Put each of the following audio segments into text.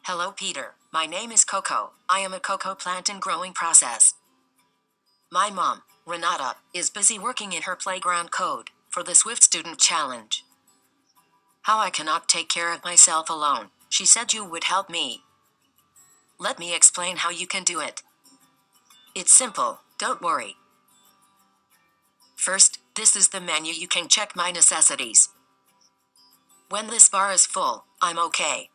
Hello, Peter. My name is Coco. I am a cocoa plant in growing process. My mom, Renata, is busy working in her playground code for the Swift Student Challenge. How I cannot take care of myself alone. She said you would help me. Let me explain how you can do it. It's simple, don't worry. First, this is the menu. You can check my necessities. When this bar is full, I'm okay.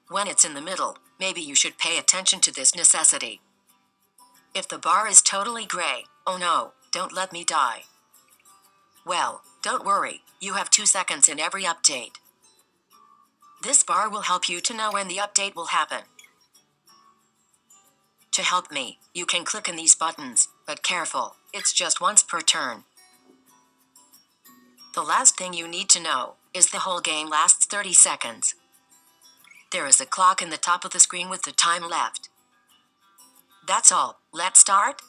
When it's in the middle, maybe you should pay attention to this necessity. If the bar is totally gray, oh no, don't let me die. Well, don't worry, you have 2 seconds in every update. This bar will help you to know when the update will happen. To help me, you can click on these buttons, but careful, it's just once per turn. The last thing you need to know is the whole game lasts 30 seconds. There is a clock in the top of the screen with the time left. That's all. Let's start?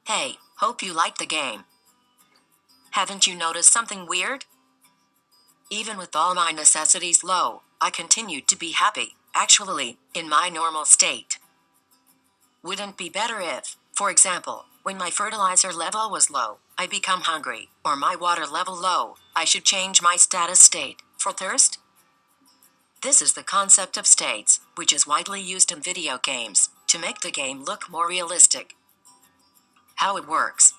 Hey, hope you like the game. Haven't you noticed something weird? Even with all my necessities low, I continued to be happy, actually, in my normal state. Wouldn't be better if, for example, when my fertilizer level was low, I become hungry, or my water level low, I should change my status state for thirst? This is the concept of states, which is widely used in video games to make the game look more realistic. How it works.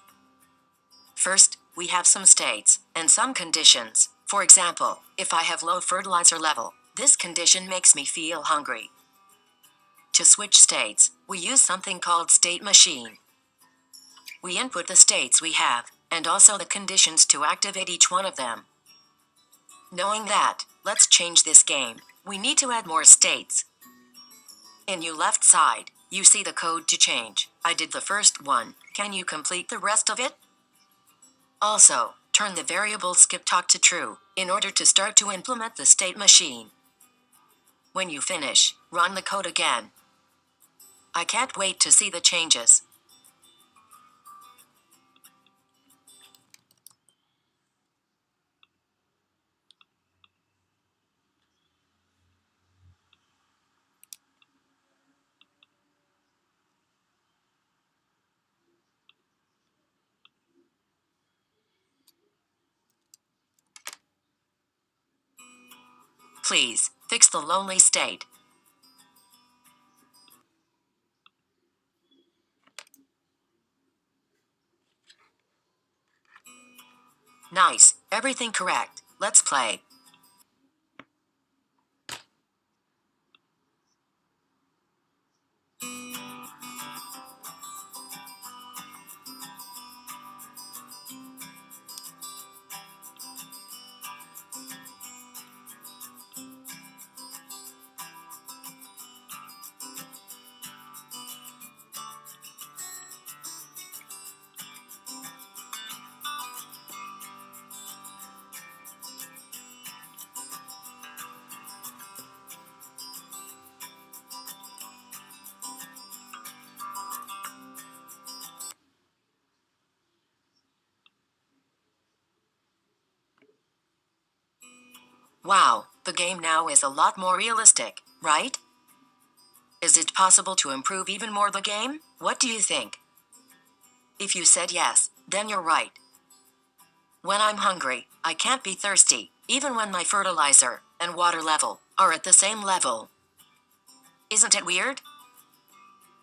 First, we have some states and some conditions. For example, if I have low fertilizer level, this condition makes me feel hungry. To switch states, we use something called state machine. We input the states we have, and also the conditions to activate each one of them. Knowing that, let's change this game. We need to add more states. In your left side, you see the code to change. I did the first one. Can you complete the rest of it? Also, turn the variable skip talk to true in order to start to implement the state machine. When you finish, run the code again. I can't wait to see the changes. Please, fix the lonely state. Nice, everything correct. Let's play. Wow, the game now is a lot more realistic, right? Is it possible to improve even more the game? What do you think? If you said yes, then you're right. When I'm hungry, I can't be thirsty, even when my fertilizer and water level are at the same level. Isn't it weird?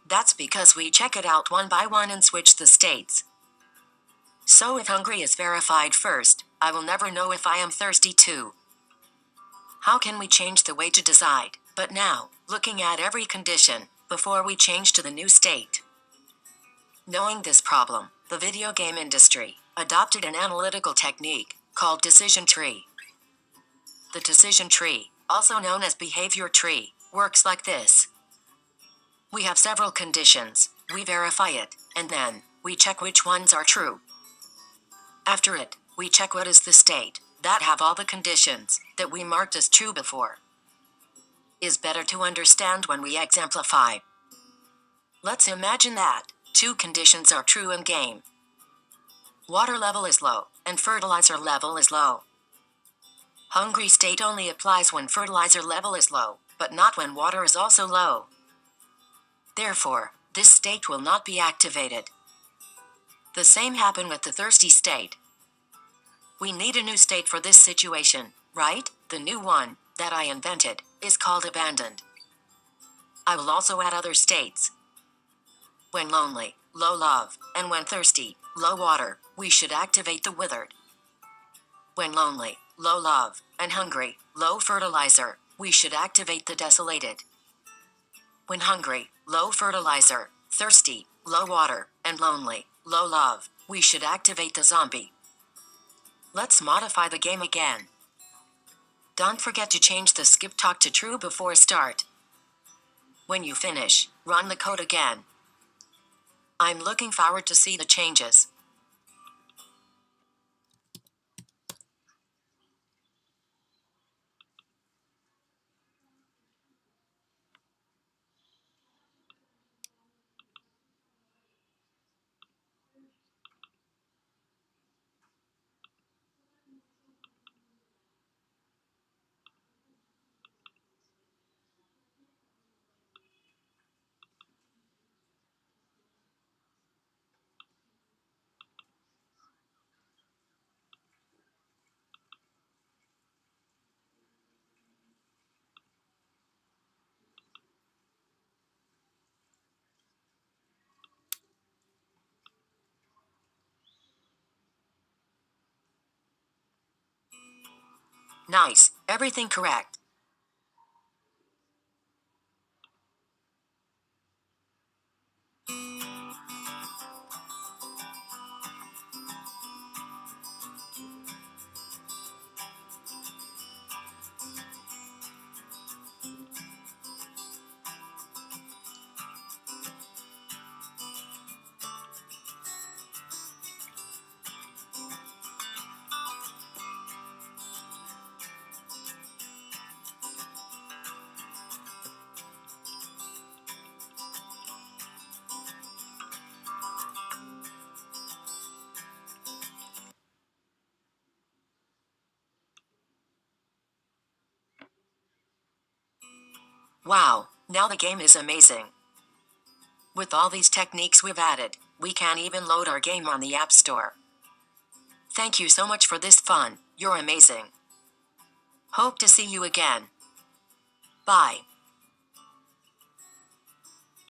That's because we check it out one by one and switch the states. So if hungry is verified first, I will never know if I am thirsty too. How can we change the way to decide? But now, looking at every condition, before we change to the new state. Knowing this problem, the video game industry adopted an analytical technique called decision tree. The decision tree, also known as behavior tree, works like this. We have several conditions, we verify it, and then we check which ones are true. After it, we check what is the state that have all the conditions that we marked as true before. Is better to understand when we exemplify. Let's imagine that 2 conditions are true in game. Water level is low, and fertilizer level is low. Hungry state only applies when fertilizer level is low, but not when water is also low. Therefore, this state will not be activated. The same happen with the thirsty state. We need a new state for this situation, right? The new one that I invented is called abandoned. I will also add other states. When lonely, low love, and when thirsty, low water, we should activate the withered. When lonely, low love, and hungry, low fertilizer, we should activate the desolated. When hungry, low fertilizer, thirsty, low water, and lonely, low love, we should activate the zombie. Let's modify the game again. Don't forget to change the skip talk to true before start. When you finish, run the code again. I'm looking forward to see the changes. Nice, everything correct. Wow, now the game is amazing. With all these techniques we've added, we can even load our game on the App Store. Thank you so much for this fun, you're amazing. Hope to see you again. Bye.